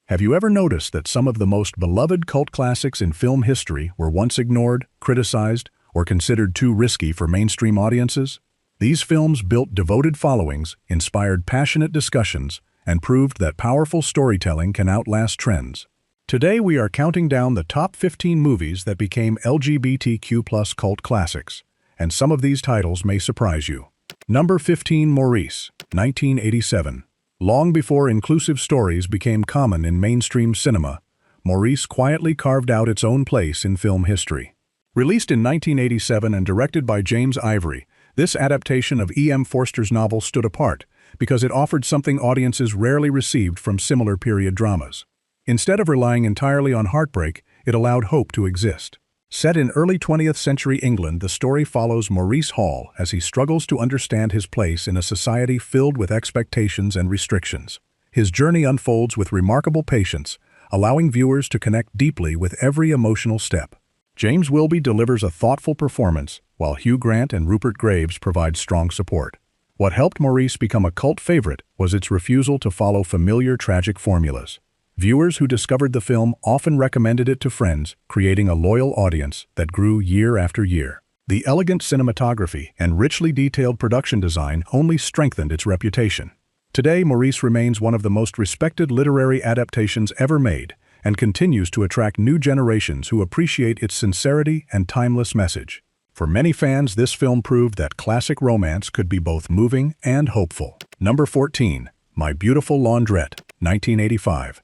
Have you ever noticed that some of the most beloved cult classics in film history were once ignored, criticized, or considered too risky for mainstream audiences? These films built devoted followings, inspired passionate discussions, and proved that powerful storytelling can outlast trends. Today we are counting down the top 15 movies that became LGBTQ+ cult classics, and some of these titles may surprise you. Number 15, Maurice, 1987. Long before inclusive stories became common in mainstream cinema, Maurice quietly carved out its own place in film history. Released in 1987 and directed by James Ivory, this adaptation of E.M. Forster's novel stood apart because it offered something audiences rarely received from similar period dramas. Instead of relying entirely on heartbreak, it allowed hope to exist. Set in early 20th century England, the story follows Maurice Hall as he struggles to understand his place in a society filled with expectations and restrictions. His journey unfolds with remarkable patience, allowing viewers to connect deeply with every emotional step. James Wilby delivers a thoughtful performance, while Hugh Grant and Rupert Graves provide strong support. What helped Maurice become a cult favorite was its refusal to follow familiar tragic formulas. Viewers who discovered the film often recommended it to friends, creating a loyal audience that grew year after year. The elegant cinematography and richly detailed production design only strengthened its reputation. Today, Maurice remains one of the most respected literary adaptations ever made and continues to attract new generations who appreciate its sincerity and timeless message. For many fans, this film proved that classic romance could be both moving and hopeful. Number 14, My Beautiful Laundrette, 1985.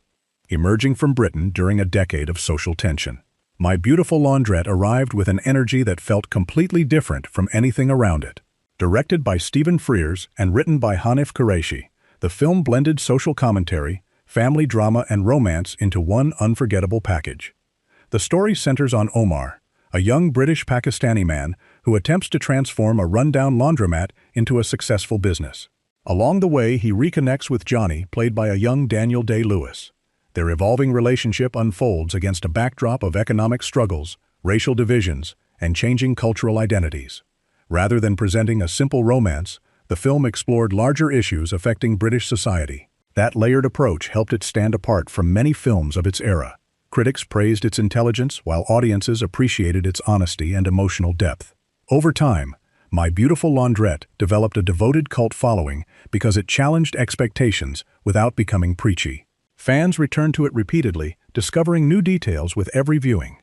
Emerging from Britain during a decade of social tension, My Beautiful Laundrette arrived with an energy that felt completely different from anything around it. Directed by Stephen Frears and written by Hanif Kureishi, the film blended social commentary, family drama, and romance into one unforgettable package. The story centers on Omar, a young British-Pakistani man who attempts to transform a rundown laundromat into a successful business. Along the way, he reconnects with Johnny, played by a young Daniel Day-Lewis. Their evolving relationship unfolds against a backdrop of economic struggles, racial divisions, and changing cultural identities. Rather than presenting a simple romance, the film explored larger issues affecting British society. That layered approach helped it stand apart from many films of its era. Critics praised its intelligence, while audiences appreciated its honesty and emotional depth. Over time, My Beautiful Laundrette developed a devoted cult following because it challenged expectations without becoming preachy. Fans returned to it repeatedly, discovering new details with every viewing.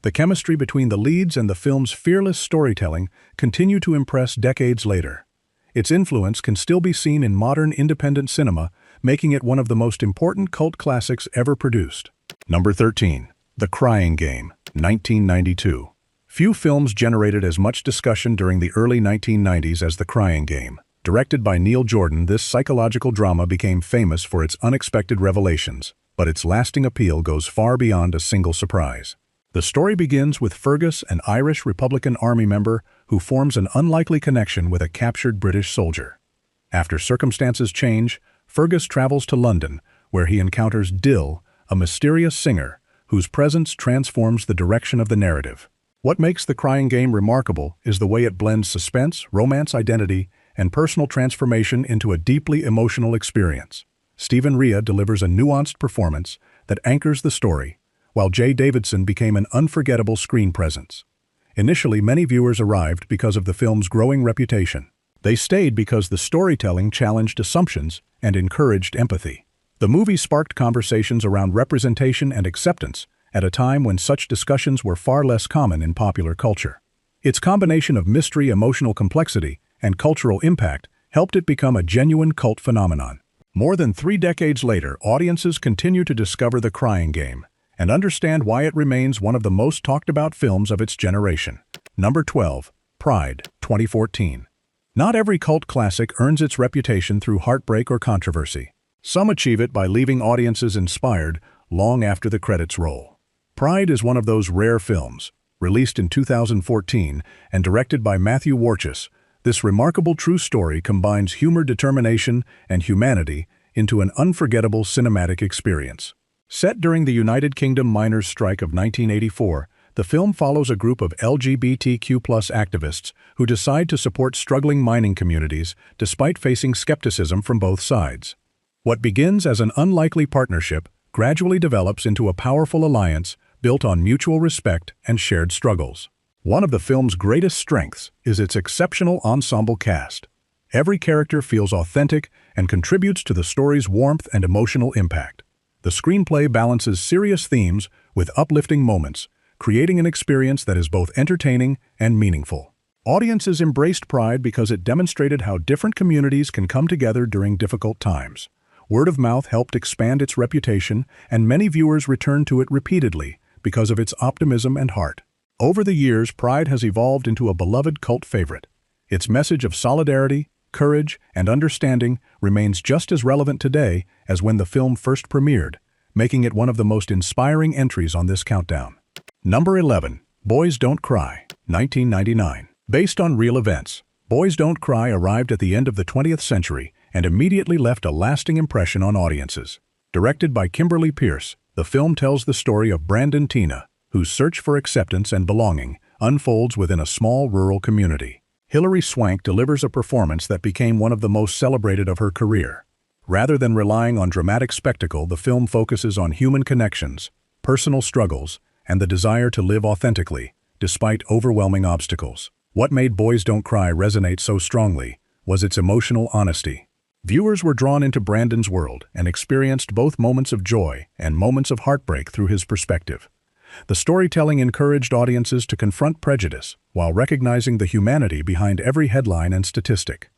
The chemistry between the leads and the film's fearless storytelling continue to impress decades later. Its influence can still be seen in modern independent cinema, making it one of the most important cult classics ever produced. Number 13, The Crying Game, 1992. Few films generated as much discussion during the early 1990s as The Crying Game. Directed by Neil Jordan, this psychological drama became famous for its unexpected revelations, but its lasting appeal goes far beyond a single surprise. The story begins with Fergus, an Irish Republican Army member who forms an unlikely connection with a captured British soldier. After circumstances change, Fergus travels to London, where he encounters Dill, a mysterious singer whose presence transforms the direction of the narrative. What makes The Crying Game remarkable is the way it blends suspense, romance, identity, and personal transformation into a deeply emotional experience. Stephen Rea delivers a nuanced performance that anchors the story, while Jay Davidson became an unforgettable screen presence. Initially, many viewers arrived because of the film's growing reputation. They stayed because the storytelling challenged assumptions and encouraged empathy. The movie sparked conversations around representation and acceptance at a time when such discussions were far less common in popular culture. Its combination of mystery, emotional complexity, and cultural impact helped it become a genuine cult phenomenon. More than 3 decades later, audiences continue to discover The Crying Game and understand why it remains one of the most talked about films of its generation. Number 12, Pride, 2014. Not every cult classic earns its reputation through heartbreak or controversy. Some achieve it by leaving audiences inspired long after the credits roll. Pride is one of those rare films. Released in 2014 and directed by Matthew Warchus, this remarkable true story combines humor, determination, and humanity into an unforgettable cinematic experience. Set during the United Kingdom miners' strike of 1984, the film follows a group of LGBTQ+ activists who decide to support struggling mining communities despite facing skepticism from both sides. What begins as an unlikely partnership gradually develops into a powerful alliance built on mutual respect and shared struggles. One of the film's greatest strengths is its exceptional ensemble cast. Every character feels authentic and contributes to the story's warmth and emotional impact. The screenplay balances serious themes with uplifting moments, creating an experience that is both entertaining and meaningful. Audiences embraced Pride because it demonstrated how different communities can come together during difficult times. Word of mouth helped expand its reputation, and many viewers returned to it repeatedly because of its optimism and heart. Over the years, Pride has evolved into a beloved cult favorite. Its message of solidarity, courage, and understanding remains just as relevant today as when the film first premiered, making it one of the most inspiring entries on this countdown. Number 11. Boys Don't Cry, 1999. Based on real events, Boys Don't Cry arrived at the end of the 20th century and immediately left a lasting impression on audiences. Directed by Kimberly Pierce, the film tells the story of Brandon Tina, whose search for acceptance and belonging unfolds within a small rural community. Hilary Swank delivers a performance that became one of the most celebrated of her career. Rather than relying on dramatic spectacle, the film focuses on human connections, personal struggles, and the desire to live authentically, despite overwhelming obstacles. What made Boys Don't Cry resonate so strongly was its emotional honesty. Viewers were drawn into Brandon's world and experienced both moments of joy and moments of heartbreak through his perspective. The storytelling encouraged audiences to confront prejudice while recognizing the humanity behind every headline and statistic.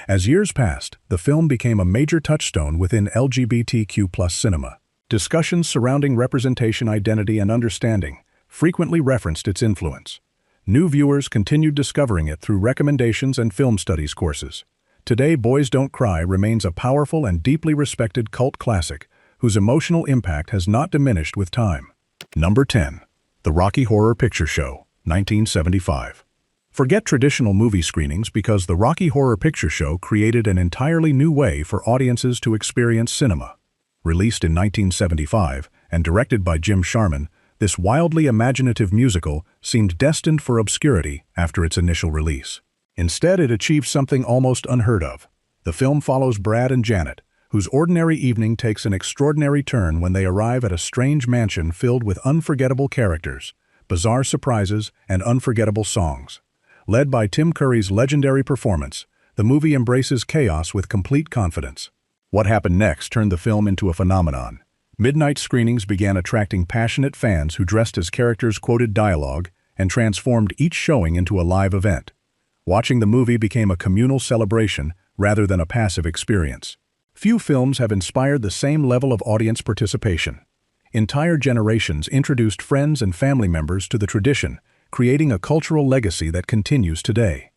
As years passed, the film became a major touchstone within LGBTQ+ cinema. Discussions surrounding representation, identity, and understanding frequently referenced its influence. New viewers continued discovering it through recommendations and film studies courses. Today, Boys Don't Cry remains a powerful and deeply respected cult classic whose emotional impact has not diminished with time. Number 10. The Rocky Horror Picture Show, 1975. Forget traditional movie screenings because the Rocky Horror Picture Show created an entirely new way for audiences to experience cinema. Released in 1975 and directed by Jim Sharman, this wildly imaginative musical seemed destined for obscurity after its initial release. Instead, it achieved something almost unheard of. The film follows Brad and Janet, whose ordinary evening takes an extraordinary turn when they arrive at a strange mansion filled with unforgettable characters, bizarre surprises, and unforgettable songs. Led by Tim Curry's legendary performance, the movie embraces chaos with complete confidence. What happened next turned the film into a phenomenon. Midnight screenings began attracting passionate fans who dressed as characters, quoted dialogue, and transformed each showing into a live event. Watching the movie became a communal celebration rather than a passive experience. Few films have inspired the same level of audience participation. Entire generations introduced friends and family members to the tradition, creating a cultural legacy that continues today.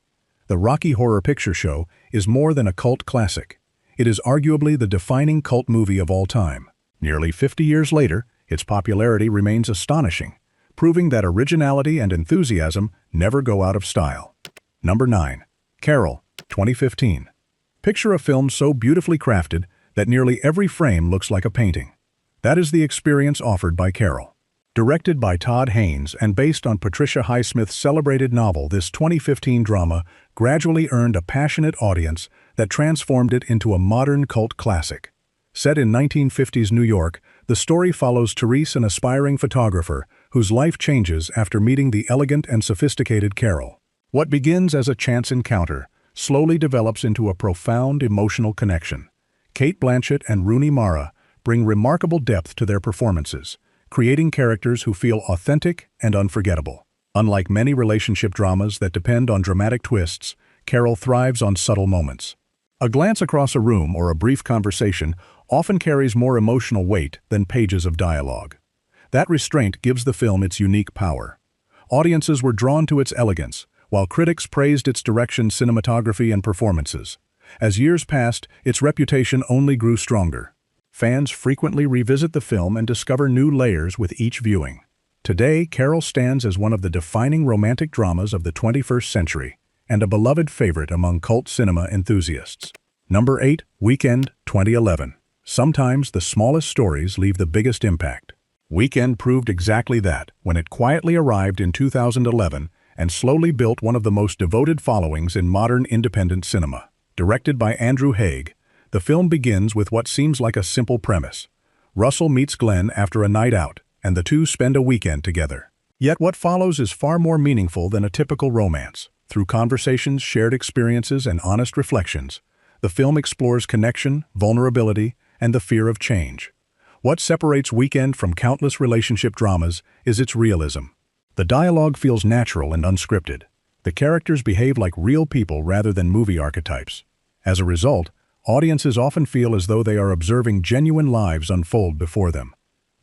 The Rocky Horror Picture Show is more than a cult classic. It is arguably the defining cult movie of all time. Nearly 50 years later, its popularity remains astonishing, proving that originality and enthusiasm never go out of style. Number 9. Carol, 2015. Picture a film so beautifully crafted that nearly every frame looks like a painting. That is the experience offered by Carol. Directed by Todd Haynes and based on Patricia Highsmith's celebrated novel, this 2015 drama gradually earned a passionate audience that transformed it into a modern cult classic. Set in 1950s New York, the story follows Therese, an aspiring photographer whose life changes after meeting the elegant and sophisticated Carol. What begins as a chance encounter slowly develops into a profound emotional connection. Cate Blanchett and Rooney Mara bring remarkable depth to their performances, creating characters who feel authentic and unforgettable. Unlike many relationship dramas that depend on dramatic twists, Carol thrives on subtle moments. A glance across a room or a brief conversation often carries more emotional weight than pages of dialogue. That restraint gives the film its unique power. Audiences were drawn to its elegance, while critics praised its direction, cinematography, and performances. As years passed, its reputation only grew stronger. Fans frequently revisit the film and discover new layers with each viewing. Today, Carol stands as one of the defining romantic dramas of the 21st century and a beloved favorite among cult cinema enthusiasts. Number 8. Weekend, 2011. Sometimes the smallest stories leave the biggest impact. Weekend proved exactly that when it quietly arrived in 2011 and slowly built one of the most devoted followings in modern independent cinema. Directed by Andrew Haigh, the film begins with what seems like a simple premise. Russell meets Glenn after a night out, and the two spend a weekend together. Yet what follows is far more meaningful than a typical romance. Through conversations, shared experiences, and honest reflections, the film explores connection, vulnerability, and the fear of change. What separates Weekend from countless relationship dramas is its realism. The dialogue feels natural and unscripted. The characters behave like real people rather than movie archetypes. As a result, audiences often feel as though they are observing genuine lives unfold before them.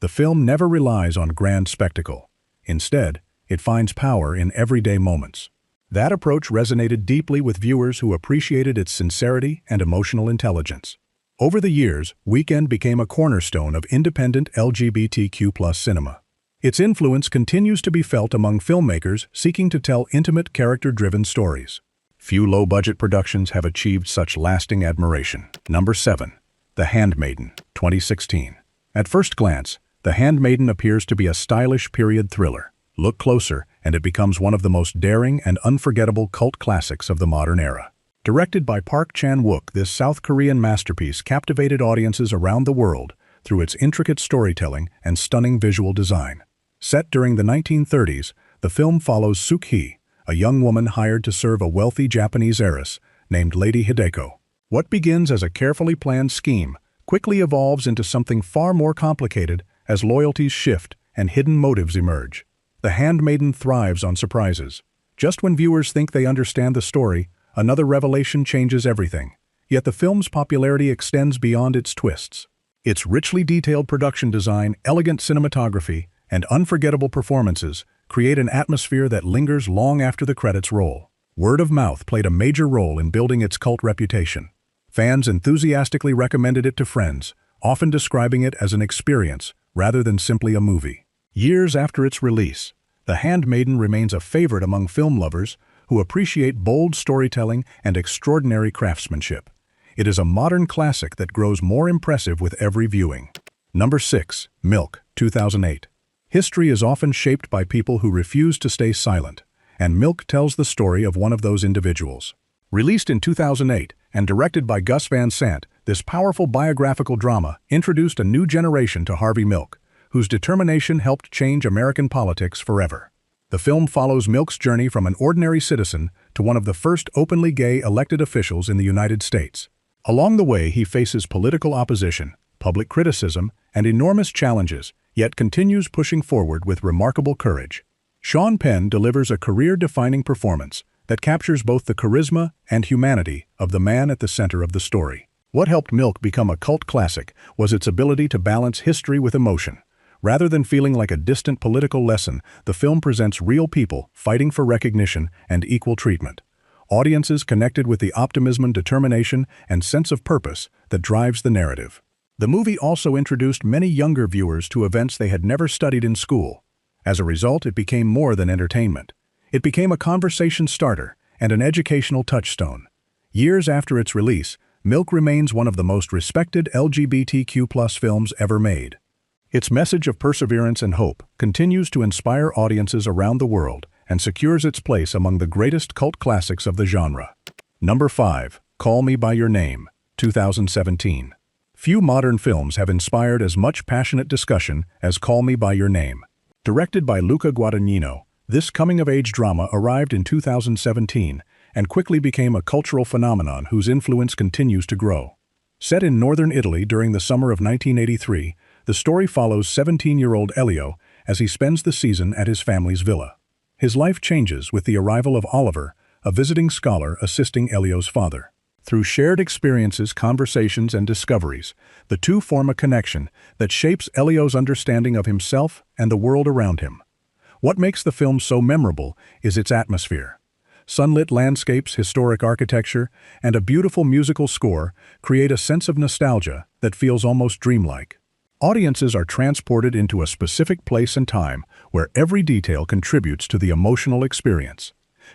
The film never relies on grand spectacle. Instead, it finds power in everyday moments. That approach resonated deeply with viewers who appreciated its sincerity and emotional intelligence. Over the years, Weekend became a cornerstone of independent LGBTQ+ cinema. Its influence continues to be felt among filmmakers seeking to tell intimate, character-driven stories. Few low-budget productions have achieved such lasting admiration. Number 7. The Handmaiden, 2016. At first glance, The Handmaiden appears to be a stylish period thriller. Look closer, and it becomes one of the most daring and unforgettable cult classics of the modern era. Directed by Park Chan-wook, this South Korean masterpiece captivated audiences around the world through its intricate storytelling and stunning visual design. Set during the 1930s, the film follows Suk-hee, a young woman hired to serve a wealthy Japanese heiress named Lady Hideko. What begins as a carefully planned scheme quickly evolves into something far more complicated as loyalties shift and hidden motives emerge. The Handmaiden thrives on surprises. Just when viewers think they understand the story, another revelation changes everything. Yet the film's popularity extends beyond its twists. Its richly detailed production design, elegant cinematography, and unforgettable performances create an atmosphere that lingers long after the credits roll. Word of mouth played a major role in building its cult reputation. Fans enthusiastically recommended it to friends, often describing it as an experience rather than simply a movie. Years after its release, The Handmaiden remains a favorite among film lovers who appreciate bold storytelling and extraordinary craftsmanship. It is a modern classic that grows more impressive with every viewing. Number 6. Milk, 2008. History is often shaped by people who refuse to stay silent, and Milk tells the story of one of those individuals. Released in 2008 and directed by Gus Van Sant, this powerful biographical drama introduced a new generation to Harvey Milk, whose determination helped change American politics forever. The film follows Milk's journey from an ordinary citizen to one of the first openly gay elected officials in the United States. Along the way, he faces political opposition, public criticism, and enormous challenges, yet continues pushing forward with remarkable courage. Sean Penn delivers a career-defining performance that captures both the charisma and humanity of the man at the center of the story. What helped Milk become a cult classic was its ability to balance history with emotion. Rather than feeling like a distant political lesson, the film presents real people fighting for recognition and equal treatment. Audiences connected with the optimism, determination, and sense of purpose that drives the narrative. The movie also introduced many younger viewers to events they had never studied in school. As a result, it became more than entertainment. It became a conversation starter and an educational touchstone. Years after its release, Milk remains one of the most respected LGBTQ+ films ever made. Its message of perseverance and hope continues to inspire audiences around the world and secures its place among the greatest cult classics of the genre. Number 5. Call Me By Your Name, 2017. Few modern films have inspired as much passionate discussion as Call Me By Your Name. Directed by Luca Guadagnino, this coming-of-age drama arrived in 2017 and quickly became a cultural phenomenon whose influence continues to grow. Set in northern Italy during the summer of 1983, the story follows 17-year-old Elio as he spends the season at his family's villa. His life changes with the arrival of Oliver, a visiting scholar assisting Elio's father. Through shared experiences, conversations, and discoveries, the two form a connection that shapes Elio's understanding of himself and the world around him. What makes the film so memorable is its atmosphere. Sunlit landscapes, historic architecture, and a beautiful musical score create a sense of nostalgia that feels almost dreamlike. Audiences are transported into a specific place and time where every detail contributes to the emotional experience.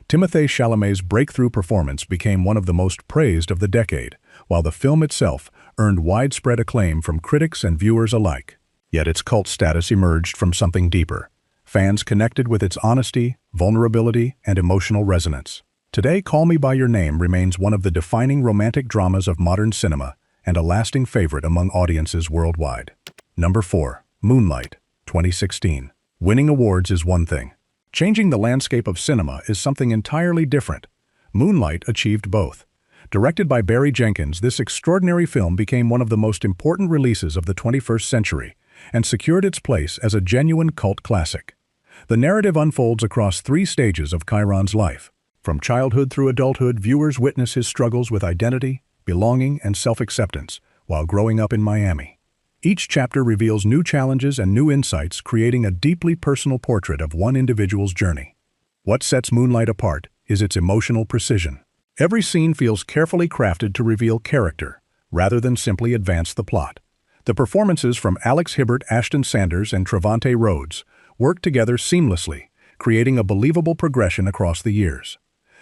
Timothée Chalamet's breakthrough performance became one of the most praised of the decade, while the film itself earned widespread acclaim from critics and viewers alike. Yet its cult status emerged from something deeper. Fans connected with its honesty, vulnerability, and emotional resonance. Today, Call Me By Your Name remains one of the defining romantic dramas of modern cinema and a lasting favorite among audiences worldwide. Number 4. Moonlight, 2016. Winning awards is one thing. Changing the landscape of cinema is something entirely different. Moonlight achieved both. Directed by Barry Jenkins, this extraordinary film became one of the most important releases of the 21st century and secured its place as a genuine cult classic. The narrative unfolds across 3 stages of Chiron's life. From childhood through adulthood, viewers witness his struggles with identity, belonging, and self-acceptance while growing up in Miami. Each chapter reveals new challenges and new insights, creating a deeply personal portrait of one individual's journey. What sets Moonlight apart is its emotional precision. Every scene feels carefully crafted to reveal character, rather than simply advance the plot. The performances from Alex Hibbert, Ashton Sanders, and Trevante Rhodes work together seamlessly, creating a believable progression across the years.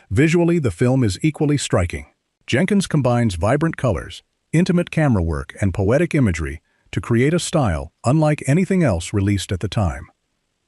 Visually, the film is equally striking. Jenkins combines vibrant colors, intimate camera work, and poetic imagery to create a style unlike anything else released at the time.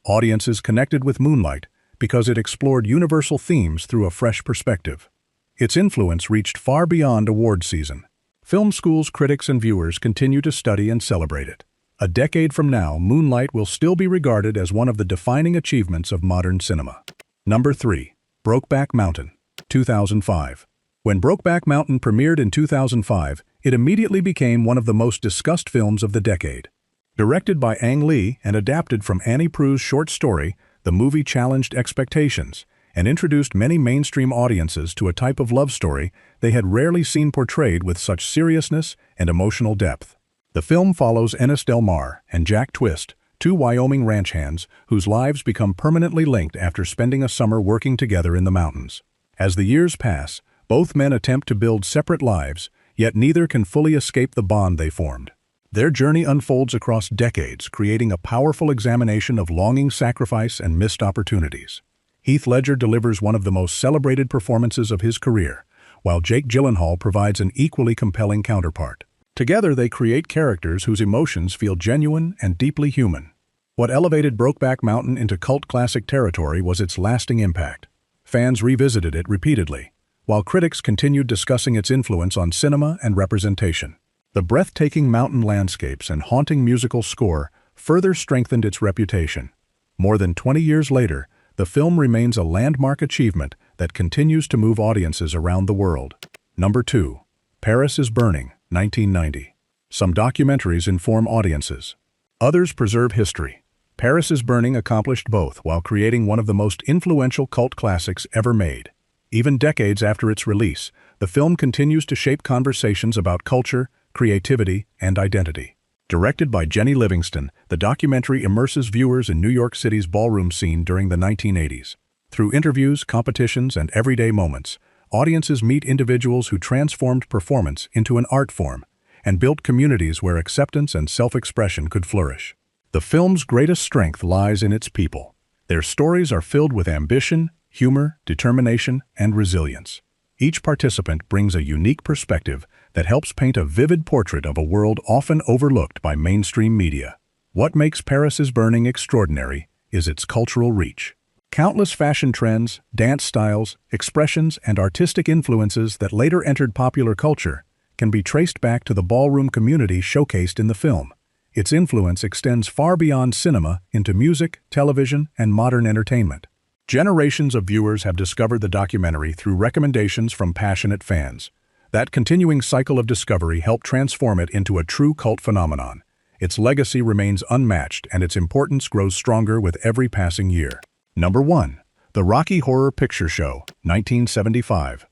Audiences connected with Moonlight because it explored universal themes through a fresh perspective. Its influence reached far beyond award season. Film schools, critics, and viewers continue to study and celebrate it. A decade from now, Moonlight will still be regarded as one of the defining achievements of modern cinema. Number 3. Brokeback Mountain, 2005. When Brokeback Mountain premiered in 2005, it immediately became one of the most discussed films of the decade. Directed by Ang Lee and adapted from Annie Proulx's short story, the movie challenged expectations and introduced many mainstream audiences to a type of love story they had rarely seen portrayed with such seriousness and emotional depth. The film follows Ennis Del Mar and Jack Twist, 2 Wyoming ranch hands whose lives become permanently linked after spending a summer working together in the mountains. As the years pass, both men attempt to build separate lives, yet neither can fully escape the bond they formed. Their journey unfolds across decades, creating a powerful examination of longing, sacrifice, and missed opportunities. Heath Ledger delivers one of the most celebrated performances of his career, while Jake Gyllenhaal provides an equally compelling counterpart. Together, they create characters whose emotions feel genuine and deeply human. What elevated Brokeback Mountain into cult classic territory was its lasting impact. Fans revisited it repeatedly, while critics continued discussing its influence on cinema and representation. The breathtaking mountain landscapes and haunting musical score further strengthened its reputation. More than 20 years later, the film remains a landmark achievement that continues to move audiences around the world. Number 2. Paris is Burning, 1990. Some documentaries inform audiences. Others preserve history. Paris is Burning accomplished both while creating one of the most influential cult classics ever made. Even decades after its release, the film continues to shape conversations about culture, creativity, and identity. Directed by Jenny Livingston, the documentary immerses viewers in New York City's ballroom scene during the 1980s. Through interviews, competitions, and everyday moments, audiences meet individuals who transformed performance into an art form and built communities where acceptance and self-expression could flourish. The film's greatest strength lies in its people. Their stories are filled with ambition, humor, determination, and resilience. Each participant brings a unique perspective that helps paint a vivid portrait of a world often overlooked by mainstream media. What makes Paris is Burning extraordinary is its cultural reach. Countless fashion trends, dance styles, expressions, and artistic influences that later entered popular culture can be traced back to the ballroom community showcased in the film. Its influence extends far beyond cinema into music, television, and modern entertainment. Generations of viewers have discovered the documentary through recommendations from passionate fans. That continuing cycle of discovery helped transform it into a true cult phenomenon. Its legacy remains unmatched and its importance grows stronger with every passing year. Number 1. The Rocky Horror Picture Show, 1975.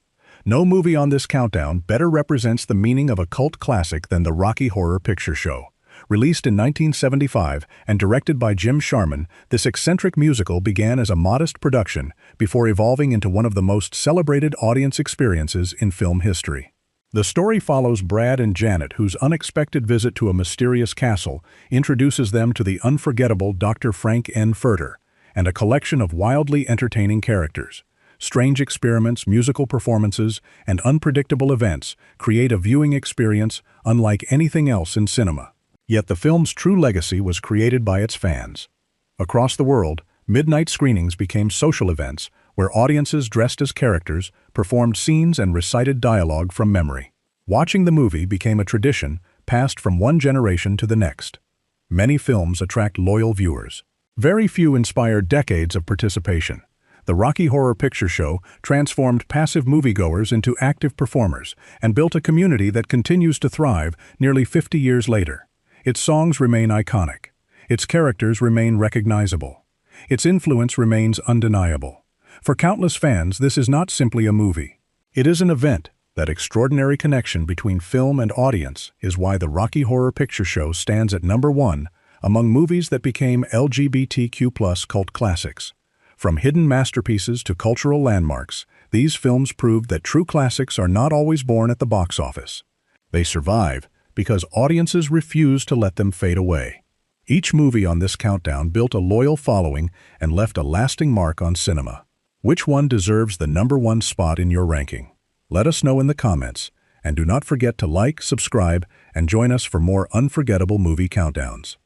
No movie on this countdown better represents the meaning of a cult classic than The Rocky Horror Picture Show. Released in 1975 and directed by Jim Sharman, this eccentric musical began as a modest production before evolving into one of the most celebrated audience experiences in film history. The story follows Brad and Janet, whose unexpected visit to a mysterious castle introduces them to the unforgettable Dr. Frank N. Furter and a collection of wildly entertaining characters. Strange experiments, musical performances, and unpredictable events create a viewing experience unlike anything else in cinema. Yet the film's true legacy was created by its fans. Across the world, midnight screenings became social events where audiences dressed as characters performed scenes and recited dialogue from memory. Watching the movie became a tradition passed from one generation to the next. Many films attract loyal viewers. Very few inspire decades of participation. The Rocky Horror Picture Show transformed passive moviegoers into active performers and built a community that continues to thrive nearly 50 years later. Its songs remain iconic. Its characters remain recognizable. Its influence remains undeniable. For countless fans, this is not simply a movie. It is an event. That extraordinary connection between film and audience is why the Rocky Horror Picture Show stands at #1 among movies that became LGBTQ+ cult classics. From hidden masterpieces to cultural landmarks, these films proved that true classics are not always born at the box office. They survive because audiences refuse to let them fade away. Each movie on this countdown built a loyal following and left a lasting mark on cinema. Which one deserves the #1 spot in your ranking? Let us know in the comments, and do not forget to like, subscribe, and join us for more unforgettable movie countdowns.